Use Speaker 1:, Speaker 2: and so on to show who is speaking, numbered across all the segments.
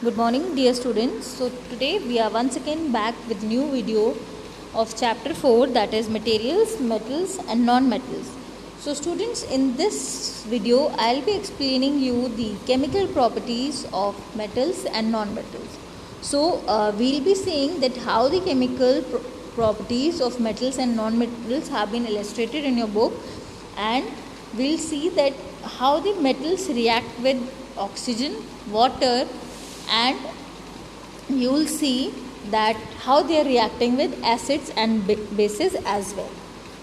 Speaker 1: Good morning dear students. So today we are once again back with new video of chapter 4, that is materials, metals and non-metals. So students, in this video I'll be explaining you the chemical properties of metals and non-metals. So we'll be seeing that how the chemical properties of metals and non-metals have been illustrated in your book, and we'll see that how the metals react with oxygen, water, and you will see that how they are reacting with acids and bases as well.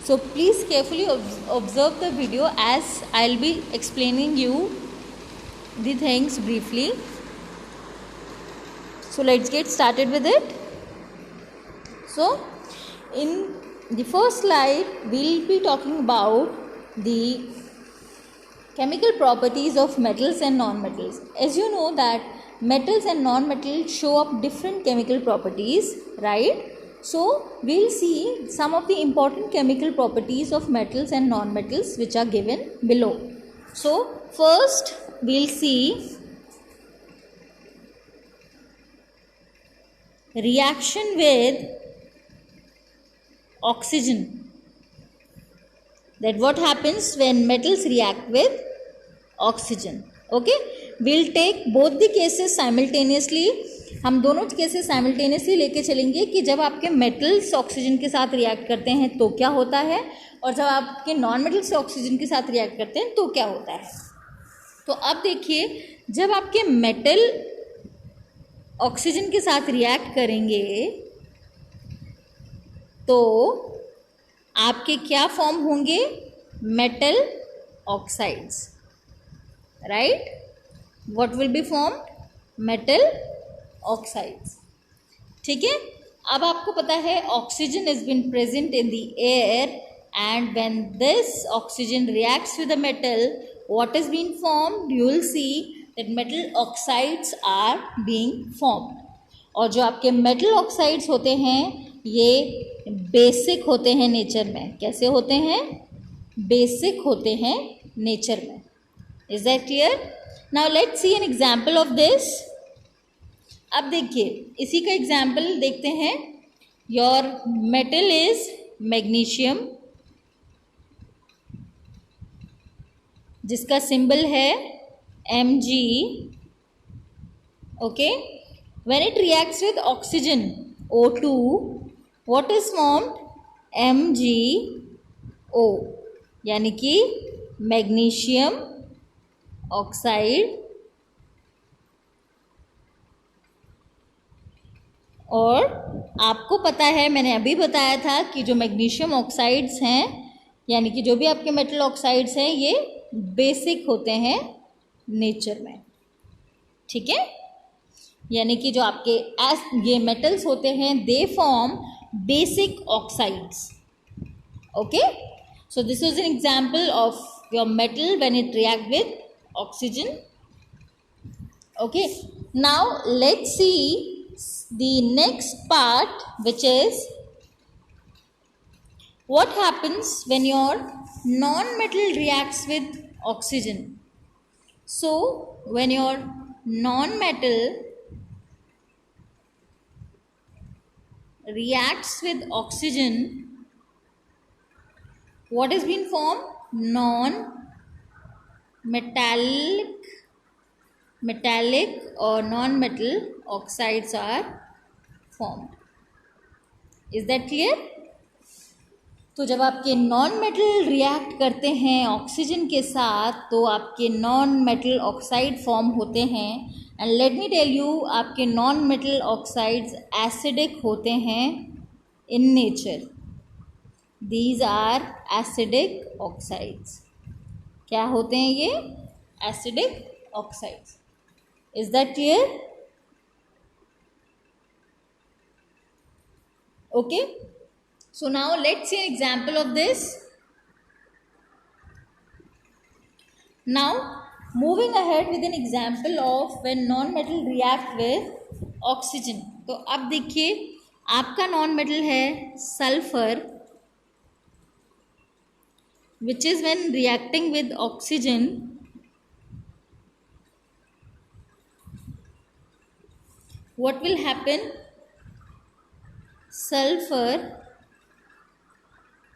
Speaker 1: So please carefully observe the video as I'll be explaining you the things briefly. So let's get started with it. So in the first slide we'll be talking about the chemical properties of metals and non-metals. As you know that metals and non-metals show up different chemical properties, right? So we'll see some of the important chemical properties of metals and non-metals which are given below. So first we'll see reaction with oxygen. That what happens when metals react with oxygen. Okay, we'll take both the cases simultaneously. हम दोनों cases simultaneously लेके चलेंगे कि जब आपके metals oxygen के साथ react करते हैं तो क्या होता है, और जब आपके नॉन मेटल्स ऑक्सीजन के साथ रिएक्ट करते हैं तो क्या होता है. तो अब देखिए, जब आपके मेटल ऑक्सीजन के साथ रिएक्ट करेंगे तो आपके क्या फॉर्म होंगे? Metal oxides, right? What will be formed? Metal oxides. ठीक है. अब आपको पता है oxygen is been present in the air, and when this oxygen reacts with the metal, what is been formed? You will see that metal oxides are being formed. और जो आपके metal oxides होते हैं ये बेसिक होते हैं nature में. कैसे होते हैं? बेसिक होते हैं नेचर में. Is that clear? Now let's see an example of this. अब देखिए, इसी का एग्जाम्पल देखते हैं. योर मेटल इज मैग्नीशियम, जिसका सिंबल है Mg. Okay. When it reacts with oxygen O2, what is formed? MgO, यानी कि मैग्नीशियम ऑक्साइड. और आपको पता है, मैंने अभी बताया था कि जो मैग्नीशियम ऑक्साइड्स हैं, यानी कि जो भी आपके मेटल ऑक्साइड्स हैं, ये बेसिक होते हैं नेचर में. ठीक है. यानी कि जो आपके ये मेटल्स होते हैं they form basic oxides. Okay. So this is an example of your metal when it react with oxygen. Okay. Now let's C the next part, which is what happens when your non-metal reacts with oxygen. So when your non-metal reacts with oxygen, what is being formed? Metallic or non-metal oxides are formed. Is that clear? तो जब आपके non metal react करते हैं oxygen के साथ तो आपके non metal oxide form होते हैं. And let me tell you, आपके नॉन मेटल ऑक्साइड्स एसिडिक होते हैं in nature. These are acidic oxides. क्या होते हैं ये? Acidic oxides. Is that clear? Okay. So now let's see an example of this. Now moving ahead with an example of when non-metal react with oxygen. तो अब देखिए, आपका non-metal है sulphur, which is when reacting with oxygen what will happen? Sulphur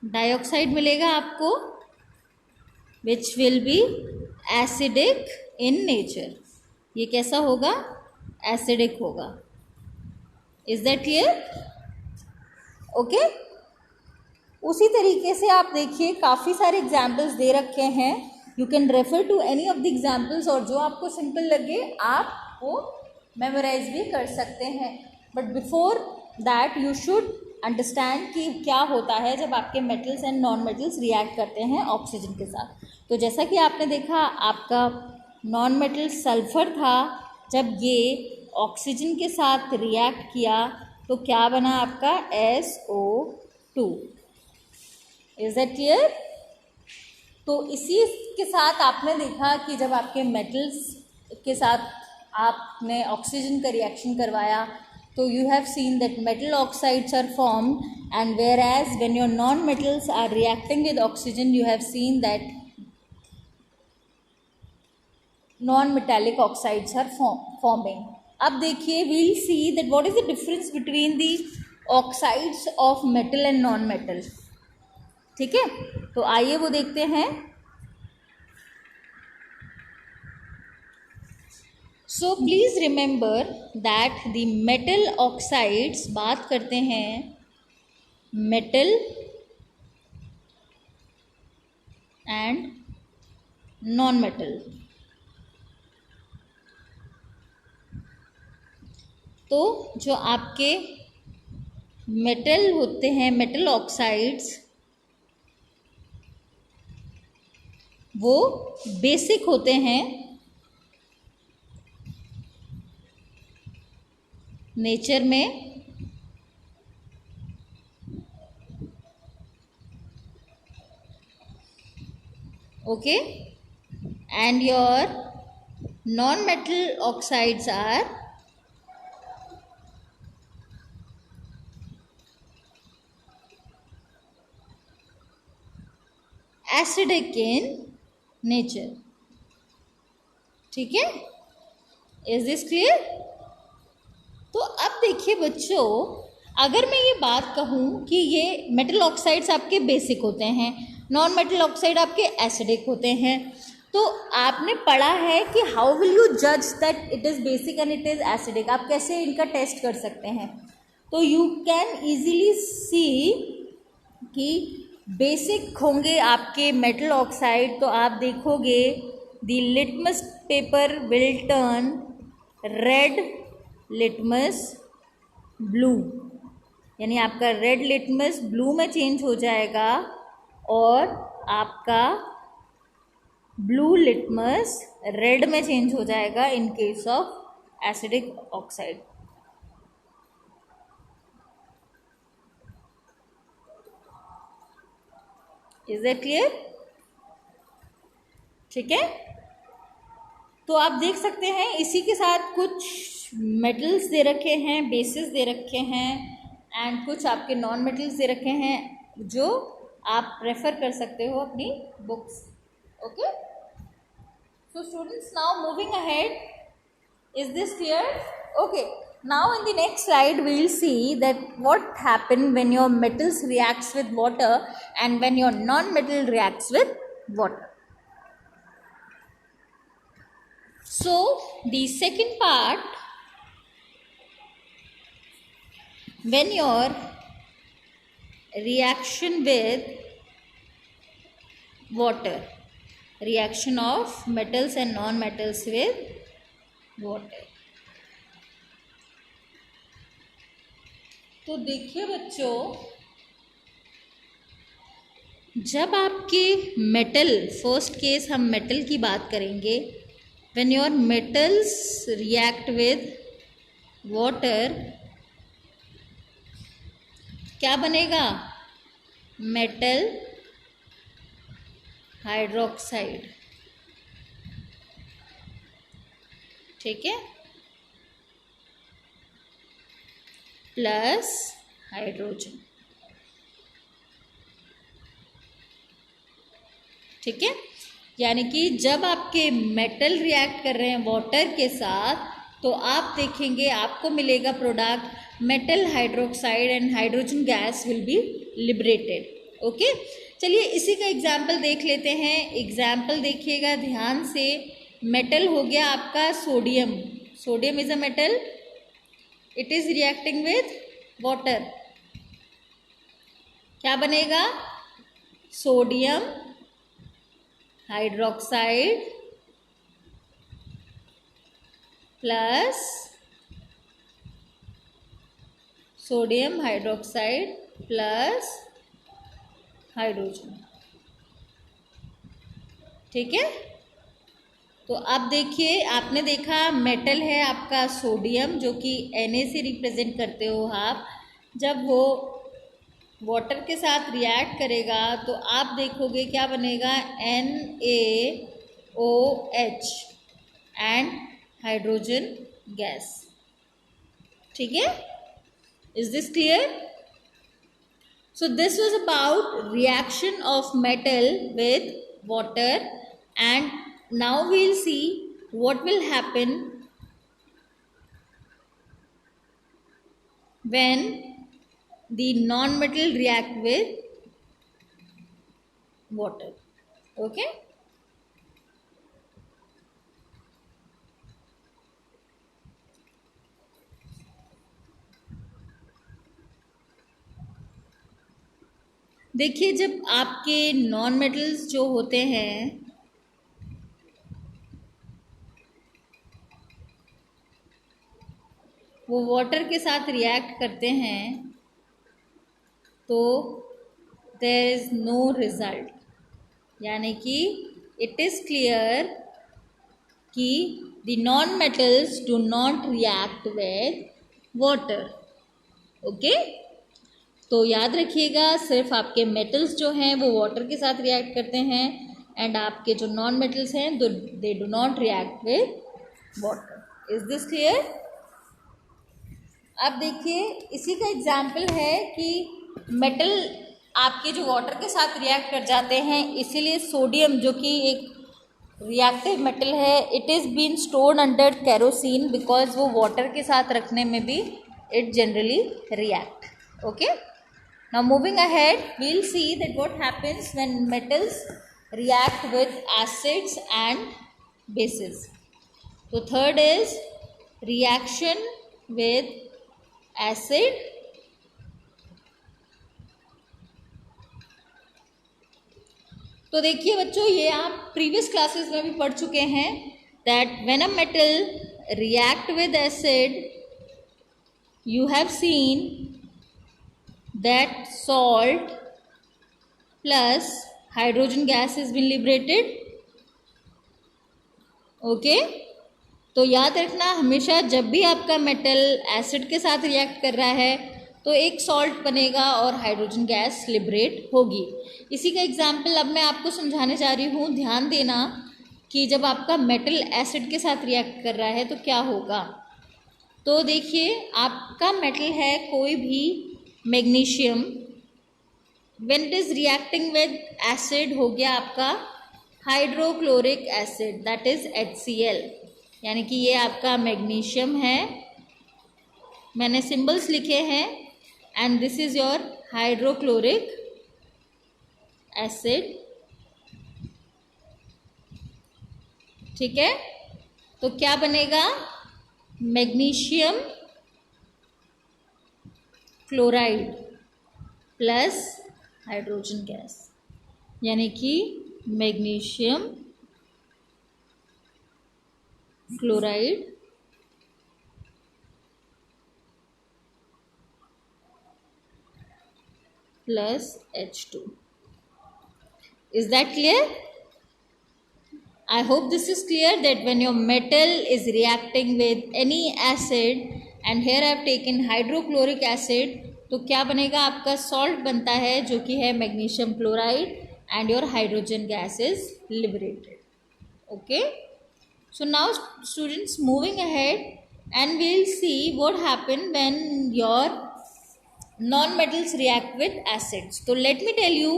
Speaker 1: dioxide मिलेगा आपको, which will be acidic in nature. ये कैसा होगा? एसिडिक होगा. Is that clear? ओके. उसी तरीके से आप देखिए काफ़ी सारे एग्जाम्पल्स दे रखे हैं. You can refer to any of the examples, और जो आपको सिंपल लगे आप वो मेमोराइज भी कर सकते हैं. But before that you should understand कि क्या होता है जब आपके metals and non metals react करते हैं ऑक्सीजन के साथ. तो जैसा कि आपने देखा, आपका नॉन मेटल सल्फर था, जब ये ऑक्सीजन के साथ रिएक्ट किया तो क्या बना आपका? SO2. Is that clear? तो इसी के साथ आपने देखा कि जब आपके मेटल्स के साथ आपने ऑक्सीजन का रिएक्शन करवाया तो you have seen that metal oxides are formed, and whereas when your non-metals are reacting with oxygen, you have seen that non-metallic oxides are forming. अब देखिए, we'll see that what is the difference between the oxides of metal and non-metal. ठीक है, तो आइए वो देखते हैं. So please remember that the metal oxides, बात करते हैं metal and non-metal. तो जो आपके मेटल होते हैं, मेटल ऑक्साइड्स, वो बेसिक होते हैं नेचर में, okay, and your non metal oxides are acidic in nature. ठीक है, इज दिस क्लियर? तो अब देखिए बच्चों, अगर मैं ये बात कहूँ कि ये मेटल ऑक्साइड्स आपके बेसिक होते हैं, नॉन मेटल ऑक्साइड आपके एसिडिक होते हैं, तो आपने पढ़ा है कि हाउ विल यू जज that it is basic and it is acidic. आप कैसे इनका टेस्ट कर सकते हैं? तो यू कैन ईजीली सी कि बेसिक होंगे आपके मेटल ऑक्साइड, तो आप देखोगे the litmus paper will turn red litmus blue, यानी आपका रेड लिटमस ब्लू में चेंज हो जाएगा और आपका ब्लू लिटमस रेड में चेंज हो जाएगा इन case of acidic oxide. Is that clear? ठीक है, तो आप देख सकते हैं इसी के साथ कुछ मेटल्स दे रखे हैं, बेसिस दे रखे हैं, एंड कुछ आपके नॉन मेटल्स दे रखे हैं जो आप रेफर कर सकते हो अपनी books. Okay, so students, now moving ahead, is this clear? Okay, now in the next slide we will see that what happen when your metals reacts with water and when your non-metal reacts with water. So the second part, when your reaction with water, reaction of metals and non-metals with water. तो देखिए बच्चों, जब आपके metal, first case हम metal की बात करेंगे, when your metals react with water, क्या बनेगा? Metal hydroxide. ठीक है, प्लस हाइड्रोजन. ठीक है, यानी कि जब आपके मेटल रिएक्ट कर रहे हैं वाटर के साथ तो आप देखेंगे आपको मिलेगा product metal hydroxide and hydrogen gas will be liberated. Okay, चलिए इसी का एग्जाम्पल देख लेते हैं। एग्जाम्पल देखिएगा ध्यान से। मेटल हो गया आपका sodium, sodium is a metal, it is reacting with water, क्या बनेगा? Sodium hydroxide plus sodium hydroxide plus hydrogen. ठीक है, तो अब देखिए, आपने देखा मेटल है आपका सोडियम जो कि Na से रिप्रेजेंट करते हो आप। जब वो वाटर के साथ रिएक्ट करेगा तो आप देखोगे क्या बनेगा? NaOH and hydrogen gas. ठीक है, is this clear? So this was about reaction of metal with water, and now we'll see what will happen when the non-metal react with water. Okay? देखिए, जब आपके नॉन मेटल्स जो होते हैं वो water के साथ रिएक्ट करते हैं तो देयर इज नो रिजल्ट, यानी कि इट इज क्लियर कि the non metals do not react with water. Okay, तो याद रखिएगा, सिर्फ आपके मेटल्स जो हैं वो वाटर के साथ रिएक्ट करते हैं एंड आपके जो नॉन मेटल्स हैं they do not react with water. Is this clear? अब देखिए, इसी का एग्जाम्पल है कि मेटल आपके जो वाटर के साथ रिएक्ट कर जाते हैं, इसीलिए सोडियम जो कि एक रिएक्टिव मेटल है, it is been stored under kerosene because वो वाटर के साथ रखने में भी it generally react. Okay, now moving ahead we'll see that what happens when metals react with acids and bases. So third is reaction with acid तो देखिए बच्चों, ये आप प्रीवियस क्लासेस में भी पढ़ चुके हैं that when a metal react with acid you have seen that salt plus hydrogen gas has been liberated. Okay, तो याद रखना हमेशा जब भी आपका मेटल एसिड के साथ रिएक्ट कर रहा है तो एक सॉल्ट बनेगा और हाइड्रोजन गैस लिबरेट होगी। इसी का एग्जाम्पल अब मैं आपको समझाने जा रही हूँ। ध्यान देना कि जब आपका मेटल एसिड के साथ रिएक्ट कर रहा है तो क्या होगा। तो देखिए, आपका मेटल है कोई भी magnesium, when it is reacting with acid हो गया आपका hydrochloric acid, that is HCl, यानी कि ये आपका मैग्नीशियम है, मैंने सिंबल्स लिखे हैं, and this is your hydrochloric acid. ठीक है, तो क्या बनेगा? Magnesium chloride plus hydrogen gas, यानी कि magnesium chloride plus H2. Is that clear? I hope this is clear that when your metal is reacting with any acid, and here I have taken hydrochloric acid, तो क्या बनेगा? आपका salt बनता है जो कि है magnesium chloride and your hydrogen gas is liberated. Okay, so now students moving ahead and we will see what happen when your non-metals react with acids. So let me tell you,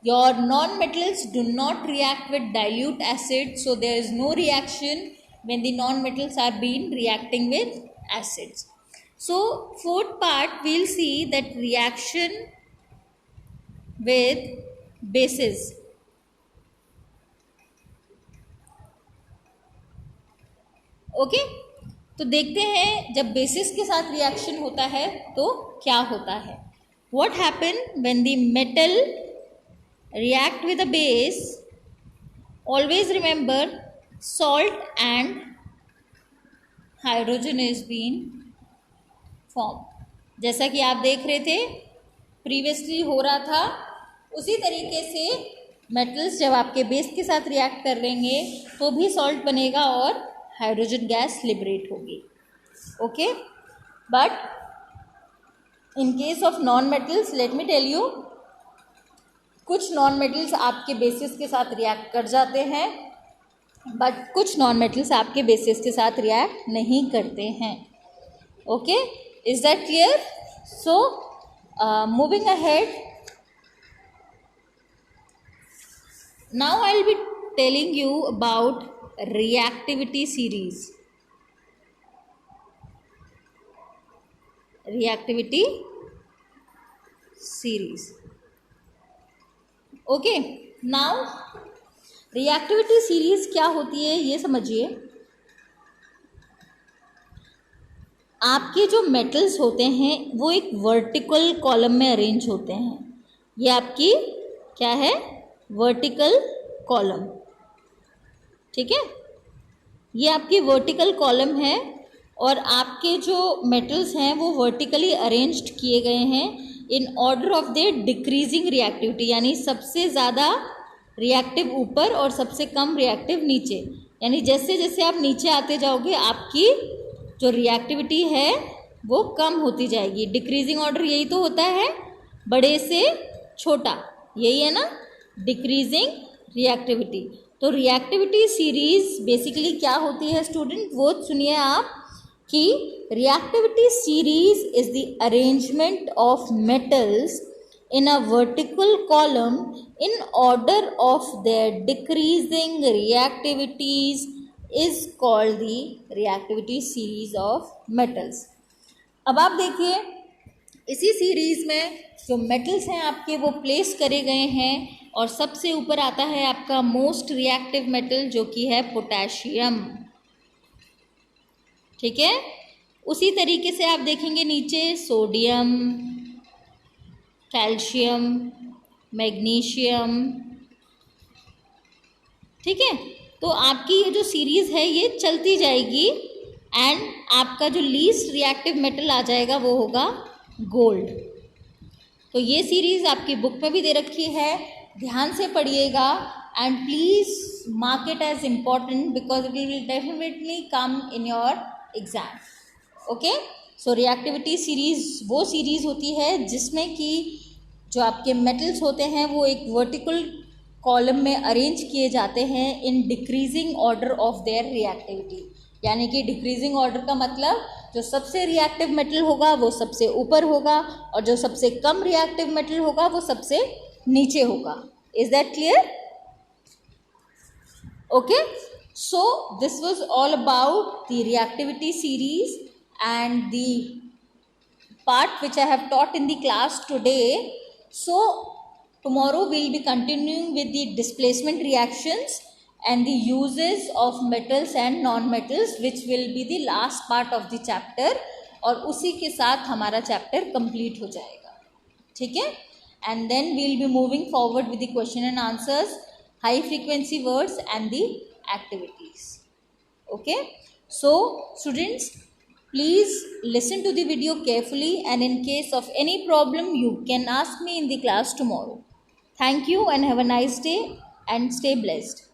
Speaker 1: your non-metals do not react with dilute acid, so there is no reaction when the non-metals are being reacting with acids. So fourth part we'll see that reaction with bases. Okay तो देखते हैं जब basis के साथ reaction होता है तो क्या होता है. What happen when the metal react with a base. Always remember salt and hydrogen is been form. जैसा कि आप देख रहे थे प्रीवियसली हो रहा था, उसी तरीके से मेटल्स जब आपके बेस के साथ रिएक्ट कर लेंगे तो भी सॉल्ट बनेगा और हाइड्रोजन गैस लिबरेट होगी. Okay but in case of non metals let me tell you, कुछ नॉन मेटल्स आपके बेसिस के साथ रिएक्ट कर जाते हैं बट कुछ नॉन मेटल्स आपके बेसिस के साथ रिएक्ट नहीं करते हैं. Okay is that clear? So moving ahead, now I will be telling you about reactivity series. Reactivity series. Okay, now reactivity series क्या होती है ये समझिए. आपके जो मेटल्स होते हैं वो एक वर्टिकल कॉलम में अरेंज होते हैं. ये आपकी क्या है? Vertical column. ठीक है, ये आपकी वर्टिकल कॉलम है और आपके जो मेटल्स हैं वो वर्टिकली अरेंज्ड किए गए हैं in order of their decreasing reactivity. यानी सबसे ज़्यादा रिएक्टिव ऊपर और सबसे कम रिएक्टिव नीचे. यानी जैसे जैसे आप नीचे आते जाओगे आपकी जो रिएक्टिविटी है वो कम होती जाएगी. डिक्रीजिंग ऑर्डर यही तो होता है, बड़े से छोटा, यही है ना, डिक्रीजिंग रिएक्टिविटी. तो रिएक्टिविटी सीरीज बेसिकली क्या होती है स्टूडेंट, वो सुनिए आप कि reactivity series is the arrangement of metals in a vertical column in order of their decreasing reactivities is called the reactivity series of metals. अब आप देखिए इसी सीरीज में जो मेटल्स हैं आपके वो प्लेस करे गए हैं और सबसे ऊपर आता है आपका मोस्ट रिएक्टिव मेटल जो कि है पोटेशियम. ठीक है, उसी तरीके से आप देखेंगे नीचे सोडियम, कैल्शियम, मैग्नीशियम. ठीक है, तो आपकी ये जो सीरीज है ये चलती जाएगी एंड आपका जो लीस्ट रिएक्टिव मेटल आ जाएगा वो होगा गोल्ड. तो ये सीरीज आपकी बुक में भी दे रखी है, ध्यान से पढ़िएगा and please mark it as important because it will definitely come in your exam. Okay, so reactivity series वो सीरीज होती है जिसमें कि जो आपके मेटल्स होते हैं वो एक वर्टिकल कॉलम में अरेंज किए जाते हैं in decreasing order of their reactivity. यानी कि डिक्रीजिंग ऑर्डर का मतलब जो सबसे रिएक्टिव मेटल होगा वो सबसे ऊपर होगा और जो सबसे कम रिएक्टिव मेटल होगा वो सबसे नीचे होगा. Is that clear? Okay, so this was all about the reactivity series and the part which I have taught in the class today. So tomorrow we will be continuing with the displacement reactions and the uses of metals and non-metals, which will be the last part of the chapter. और उसी के साथ हमारा chapter complete हो जाएगा. ठीक है, and then we will be moving forward with the question and answers, high frequency words and the activities. Okay, so students, please listen to the video carefully and in case of any problem you can ask me in the class tomorrow. Thank you and have a nice day and stay blessed.